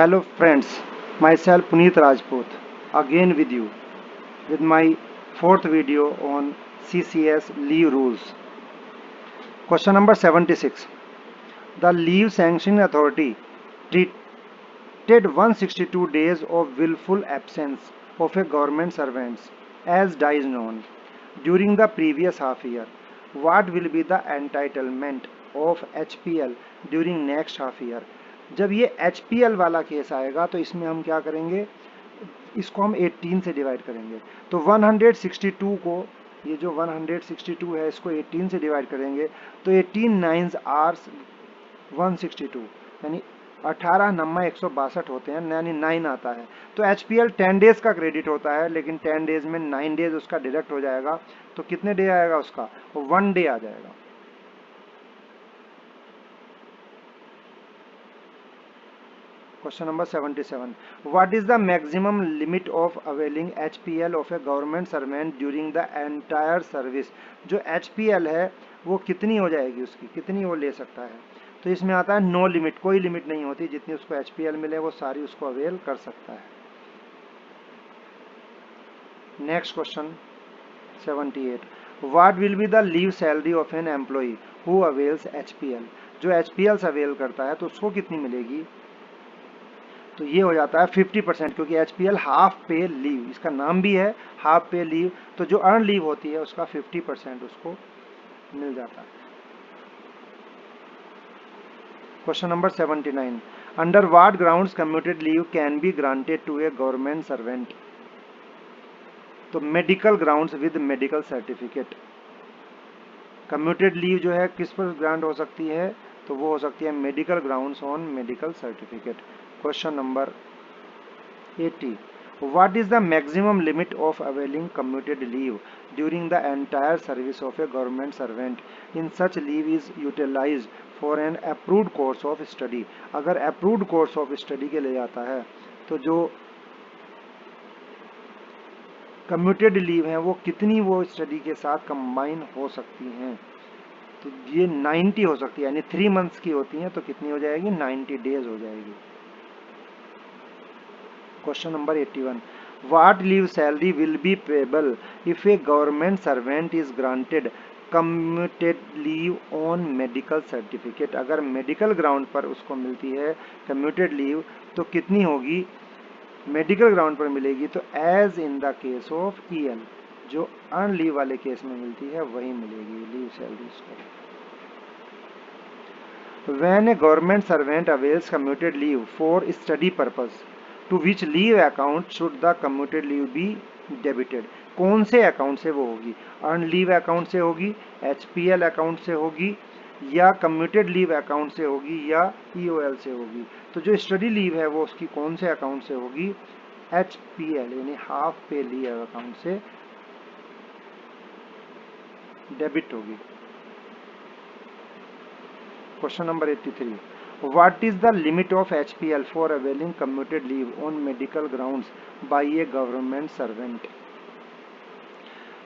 Hello friends, myself Puneet Rajput again with you with my fourth video on CCS leave rules. Question number 76. The Leave Sanctioning Authority treated 162 days of willful absence of a government servant as dies known during the previous half year. What will be the entitlement of HPL during next half year? जब ये HPL वाला case आएगा तो इसमें हम क्या करेंगे, इसको हम 18 से डिवाइड करेंगे। तो 162 को, ये जो 162 है इसको 18 से डिवाइड करेंगे तो 18 9 आर्स 162 यानी 18 नम्मा 162 होते हैं, यानी 9 आता है। तो HPL 10 डेज का क्रेडिट होता है, लेकिन 10 डेज में 9 डेज उसका डिडक्ट हो जाएगा। तो कितने डे आएगा उसका? 1 डे आ जाएगा। Question number 77. What is the maximum limit of availing HPL of a government servant during the entire service? जो HPL है वो कितनी हो जाएगी, उसकी कितनी वो ले सकता है? तो इसमें आता है नो लिमिट, कोई लिमिट नहीं होती, जितनी उसको HPL मिले वो सारी उसको अवेल कर सकता है। Next question 78. What will be the leave salary of an employee who avails HPL? जो HPL अवेल करता है तो उसको कितनी मिलेगी? तो ये हो जाता है 50%, क्योंकि HPL हाफ पे लीव, इसका नाम भी है हाफ पे लीव। तो जो अर्न लीव होती है उसका 50% उसको मिल जाता है। Question number 79. Under what grounds commuted leave can be granted to a government servant? तो medical grounds with medical certificate. Commuted leave जो है किस पर ग्रांट हो सकती है? तो वो हो सकती है medical grounds on medical certificate. Question number 80. What is the maximum limit of availing commuted leave during the entire service of a government servant? In such leave is utilized for an approved course of study. अगर approved course of study के लिए जाता है तो जो commuted leave है वो कितनी वो स्टडी के साथ कंबाइन हो सकती हैं? तो ये 90 हो सकती है, यानी 3 मंथ्स की होती हैं, तो कितनी हो जाएगी? 90 डेज हो जाएगी। Question number 81. What leave salary will be payable if a government servant is granted commuted leave on medical certificate? अगर मेडिकल ग्राउंड पर उसको मिलती है commuted leave तो कितनी होगी? मेडिकल ग्राउंड पर मिलेगी तो as in the case of EL, जो अर्न लीव वाले केस में मिलती है वही मिलेगी लीव सैलरी उसको। When a government servant avails commuted leave for study purpose, to which leave account should the commuted leave be debited? कौन से अकाउंट से वो होगी? अर्न लीव अकाउंट से होगी, HPL अकाउंट से होगी, या कम्यूटेड लीव अकाउंट से होगी, या EOL से होगी? तो जो स्टडी लीव है वो उसकी कौन से अकाउंट से होगी? HPL यानी हाफ पे लीव अकाउंट से डेबिट होगी। Question number 83. What is the limit of HPL for availing commuted leave on medical grounds by a government servant?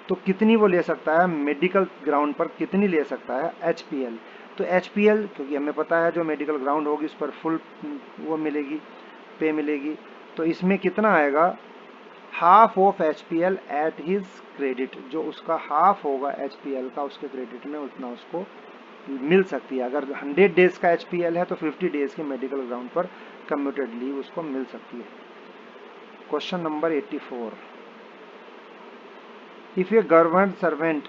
तो कितनी वो ले सकता है मेडिकल ग्राउंड पर, कितनी ले सकता है HPL? तो HPL क्योंकि हमें पता है जो मेडिकल ग्राउंड होगी उस पर फुल वो मिलेगी, पे मिलेगी। तो इसमें कितना आएगा? Half of HPL eight his credit, जो उसका हाफ होगा HPL का उसके क्रेडिट में उतना उसको मिल सकती है। अगर 100 डेज का HPL है तो 50 डेज के मेडिकल ग्राउंड पर कम्यूटेड लीव उसको मिल सकती है। Question number 84. If A government servant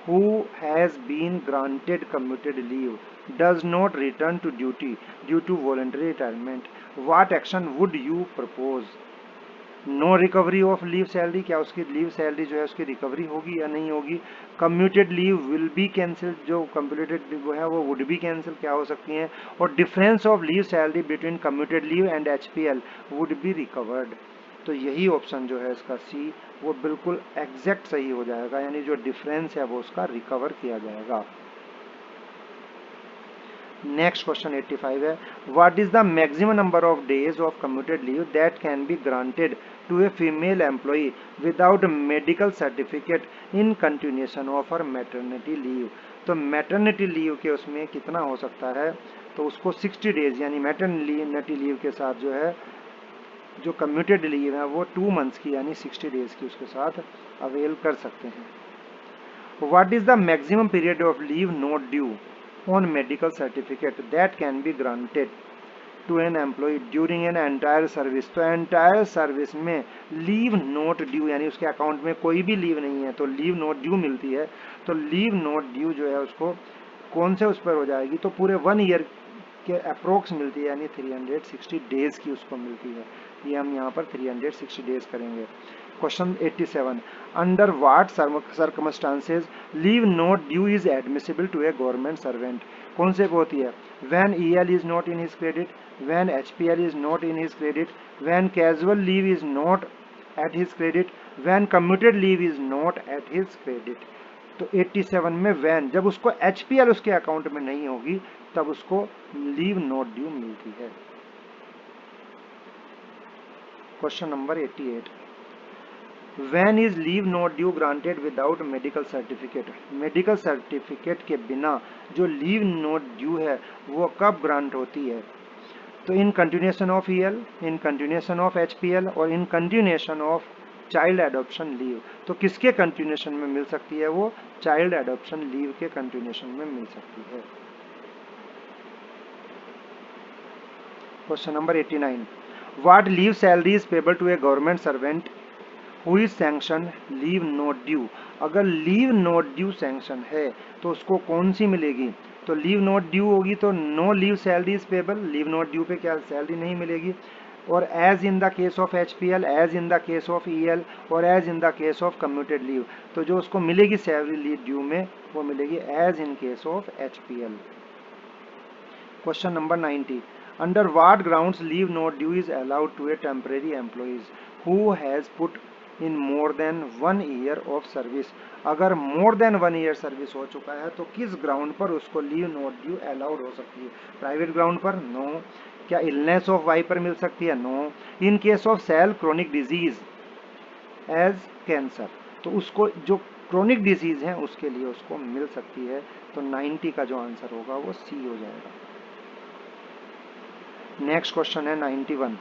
who has been granted commuted leave does not return to duty due to voluntary retirement, what action would you propose? No recovery of leave salary, क्या उसकी leave salary जो है उसकी recovery होगी या नहीं होगी? Commuted leave will be cancel, जो कम्यूटेड लीव है वो वुड बी कैंसिल क्या हो सकती हैं? और difference of leave salary between commuted leave and HPL would be recovered. तो यही ऑप्शन जो है इसका C वो बिल्कुल एग्जैक्ट सही हो जाएगा, यानी जो डिफरेंस है वो उसका रिकवर किया जाएगा। नेक्स्ट क्वेश्चन 85 है. What is the maximum number of days of commuted leave that can be granted to a female employee without medical certificate in continuation of her maternity leave? तो maternity leave के उसमें कितना हो सकता है? तो उसको 60 डेज यानी मैटरनिटी लीव के साथ जो है, जो कम्यूटेड लीव है वो 2 मंथ्स की यानी 60 डेज की उसके साथ अवेल कर सकते हैं। What is the maximum period of leave not due on medical certificate that can be granted to an employee during an entire service? तो entire service में leave not due यानी उसके अकाउंट में कोई भी लीव नहीं है तो leave not due मिलती है। तो leave not due जो है उसको कौन से उस पर हो जाएगी, तो पूरे 1 ईयर के अप्रोक्स मिलती है यानी 360 डेज की उसको मिलती है। ये हम यहाँ पर 360 डेज करेंगे। Question 87, under what circumstances leave not due is admissible to a government servant? कौन से को होती है? When EL is not in his credit, when HPL is not in his credit, when casual leave is not at his credit, when commuted leave is not at his credit. तो 87 में when, जब उसको HPL उसके account में नहीं होगी तब उसको लीव नॉट ड्यू मिलती है। Question number 88, when is leave not due granted without medical certificate? Medical certificate के बिना जो लीव नॉट ड्यू है वो कब ग्रांट होती है? तो in continuation of EL, in continuation of HPL और in continuation of child adoption leave. तो किसके कंटिन्यूएशन में मिल सकती है? वो चाइल्ड एडॉप्शन लीव के कंटिन्यूएशन में मिल सकती है। Question number 89, what leave salary is payable to a government servant who is sanction leave not due? अगर लीव नॉट ड्यू सैंक्शन है तो उसको कौन सी मिलेगी? तो लीव नॉट ड्यू होगी तो no leave salary is payable, leave not due पे क्या सैलरी नहीं मिलेगी। और as in the case of HPL, as in the case of EL और as in the case of commuted leave, तो जो उसको मिलेगी सैलरी लीव ड्यू में वो मिलेगी as in case of HPL. Question number 90, under what grounds leave not due is allowed to a temporary employees who has put in more than 1 year of service? अगर more than 1 year service हो चुका है तो किस ground पर उसको leave not due allowed हो सकती है? प्राइवेट ग्राउंड पर? नो। क्या इलनेस ऑफ वाइफ पर मिल सकती है? No. In case of self chronic disease as cancer, तो उसको जो क्रोनिक डिजीज है उसके लिए उसको मिल सकती है। तो 90 का जो आंसर होगा वो सी हो जाएगा। नेक्स्ट क्वेश्चन है 91,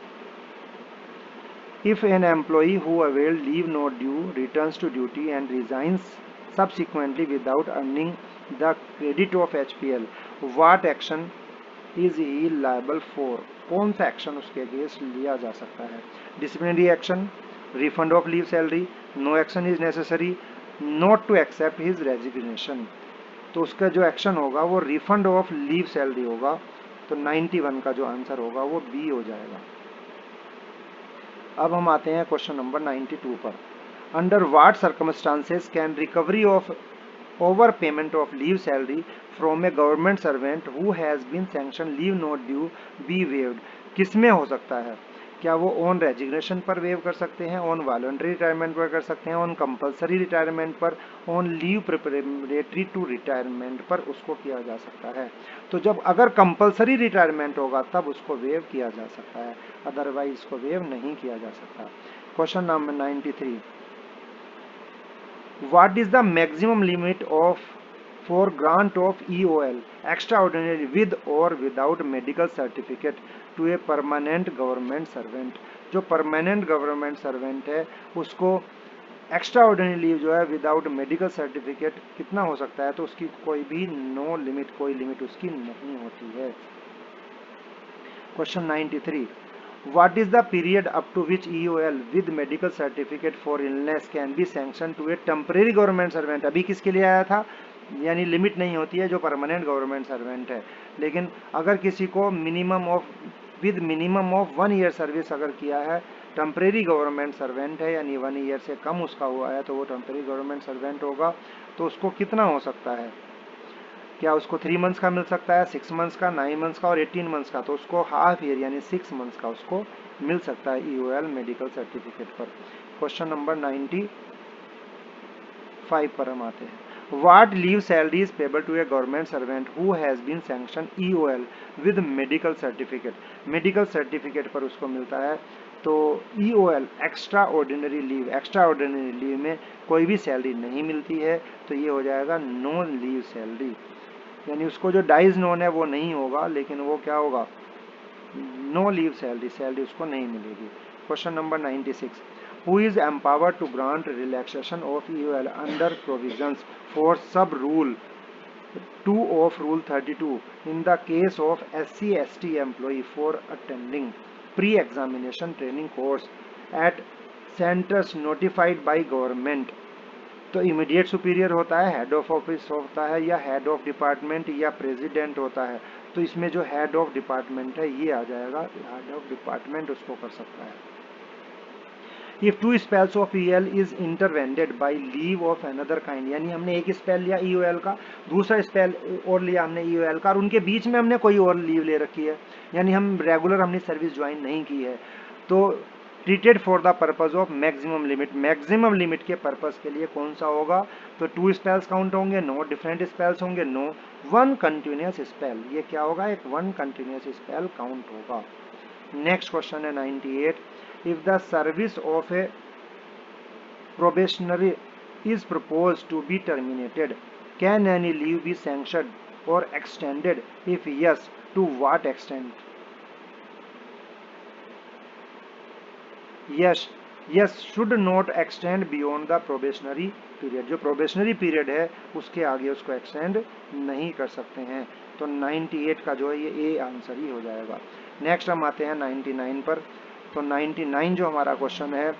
if an employee who availed leave not due returns to duty and resigns subsequently without earning the credit of HPL, what action is he liable for? कौन सा एक्शन उसके अगेंस्ट लिया जा सकता है? Disciplinary action, refund of leave salary, no action is necessary, not to accept his resignation. तो उसका जो एक्शन होगा वो रिफंड ऑफ लीव सैलरी होगा। तो 91 का जो आंसर होगा वो बी हो जाएगा। अब हम आते हैं क्वेश्चन नंबर 92 पर। Under what circumstances can recovery of over payment of leave salary from a government servant who has been sanction leave not due be waived? किसमें हो सकता है? क्या वो ऑन रेजिग्नेशन पर वेव कर सकते हैं, ऑन वॉलंटरी रिटायरमेंट पर कर सकते हैं, ऑन कंपलसरी रिटायरमेंट पर, on leave preparatory to retirement पर उसको किया जा सकता है? तो जब अगर कंपलसरी रिटायरमेंट होगा तब उसको वेव किया जा सकता है, अदरवाइज इसको वेव नहीं किया जा सकता। Question number 93, what is the maximum limit of for grant of EOL extraordinary with or without medical certificate to a permanent government servant? जो परमानेंट गवर्नमेंट सर्वेंट है उसको एक्स्ट्रा लीव जो है विदाउट मेडिकल सर्टिफिकेट कितना हो सकता है? तो उसकी कोई भी नो लिमिट, कोई लिमिट उसकी नहीं होती है। Question 93, what is the period up to which EOL with medical certificate for illness can be sanctioned to a temporary government servant? अभी किसके लिए आया था? यानी लिमिट नहीं होती है जो परमानेंट गवर्नमेंट सर्वेंट है, लेकिन अगर किसी को मिनिमम ऑफ 1 ईयर सर्विस अगर किया है, टेम्परेरी गवर्नमेंट सर्वेंट है यानी 1 ईयर से कम उसका हुआ है तो वो टेम्परेरी गवर्नमेंट सर्वेंट होगा। तो उसको कितना हो सकता है? क्या उसको 3 मंथ्स का मिल सकता है, 6 मंथ्स का, 9 मंथ्स का और 18 मंथ्स का? तो उसको हाफ ईयर यानी 6 मंथ्स का उसको मिल सकता है EOL मेडिकल सर्टिफिकेट पर। क्वेश्चन नंबर 95 पर हम आते हैं। What leave salary is payable to a government servant who has been sanctioned EOL with medical certificate? Medical certificate पर उसको मिलता है। तो EOL एक्स्ट्रा ऑर्डिनरी लीव में कोई भी सैलरी नहीं मिलती है, तो ये हो जाएगा नो लीव सैलरी। यानी उसको जो डाइज नोन है वो नहीं होगा, लेकिन वो क्या होगा, नो लीव सैलरी, सैलरी उसको नहीं मिलेगी। Question number 96, who is empowered to grant relaxation of EOL under provisions for sub rule 2 of Rule 32 in the case of SC/ST employee for attending pre-examination training course at centers notified by government। तो immediate superior होता है, head of office होता है, या head of department, या president होता है। तो इसमें जो हेड ऑफ डिपार्टमेंट है ये आ जाएगा, हेड ऑफ डिपार्टमेंट उसको कर सकता है। If 2 spells of EL is intervened by leave of another kind, यानी हमने एक स्पेल लिया EOL का, दूसरा स्पेल और लिया हमने EOL का, और उनके बीच में हमने कोई और लीव ले रखी है, यानी हम रेगुलर हमने सर्विस ज्वाइन नहीं की है, तो treated for the purpose of maximum limit, maximum limit के पर्पज के लिए कौन सा होगा, तो 2 स्पेल्स काउंट होंगे, नो डिफरेंट स्पेल्स होंगे, नो 1 कंटिन्यूस स्पेल, ये क्या होगा, एक 1 कंटिन्यूस स्पेल काउंट होगा। नेक्स्ट क्वेश्चन है 98, if the service of a probationary is proposed to be terminated, can any leave be sanctioned or extended? If yes, to what extent? Yes, should not extend beyond the probationary period, जो probationary period है उसके आगे उसको extend नहीं कर सकते हैं। तो 98 का जो है ये ए आंसर ही हो जाएगा। नेक्स्ट हम आते हैं 99 पर। तो 99 जो हमारा क्वेश्चन है,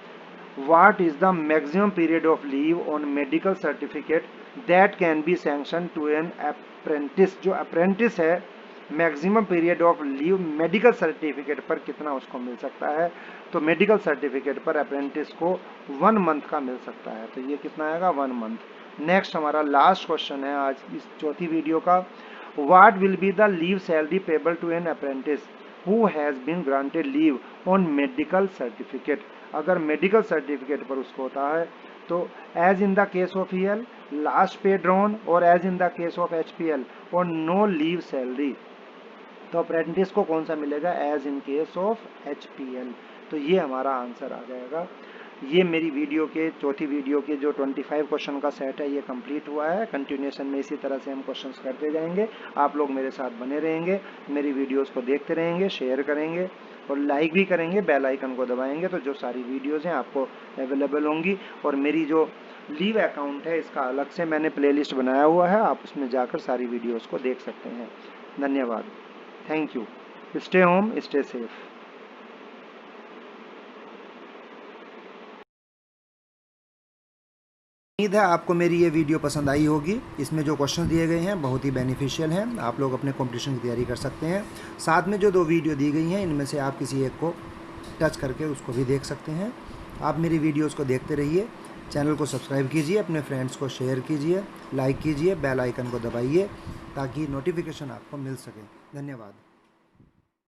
what is the maximum period of leave on medical certificate that can be sanction to an apprentice, जो अप्रेंटिस है maximum period of leave medical certificate पर कितना उसको मिल सकता है, तो मेडिकल सर्टिफिकेट पर अप्रेंटिस को 1 मंथ का मिल सकता है, तो ये कितना आएगा 1 मंथ। नेक्स्ट हमारा लास्ट क्वेश्चन है आज इस चौथी वीडियो का, what will be the leave salary payable to an apprentice who has been granted leave on medical certificate, अगर मेडिकल सर्टिफिकेट पर उसको होता है तो as in the case of EL last pay drawn, और as in the case of HPL और no leave salary, तो apprentice को कौन सा मिलेगा, as in case of HPL। तो ये हमारा आंसर आ जाएगा। ये मेरी वीडियो के चौथी वीडियो के जो 25 क्वेश्चन का सेट है ये कंप्लीट हुआ है। कंटिन्यूएशन में इसी तरह से हम क्वेश्चंस करते जाएंगे, आप लोग मेरे साथ बने रहेंगे, मेरी वीडियोस को देखते रहेंगे, शेयर करेंगे और लाइक भी करेंगे, बेल आइकन को दबाएंगे तो जो सारी वीडियोस हैं आपको अवेलेबल होंगी। और मेरी जो लीव अकाउंट है इसका अलग से मैंने प्लेलिस्ट बनाया हुआ है, आप उसमें जाकर सारी वीडियोज़ को देख सकते हैं। धन्यवाद, thank you, stay home stay safe. उम्मीद है आपको मेरी ये वीडियो पसंद आई होगी। इसमें जो क्वेश्चन दिए गए हैं बहुत ही बेनिफिशियल हैं, आप लोग अपने कंपटीशन की तैयारी कर सकते हैं। साथ में जो 2 वीडियो दी गई हैं इनमें से आप किसी एक को टच करके उसको भी देख सकते हैं। आप मेरी वीडियोस को देखते रहिए, चैनल को सब्सक्राइब कीजिए, अपने फ्रेंड्स को शेयर कीजिए, लाइक कीजिए, बेल आइकन को दबाइए ताकि नोटिफिकेशन आपको मिल सके। धन्यवाद।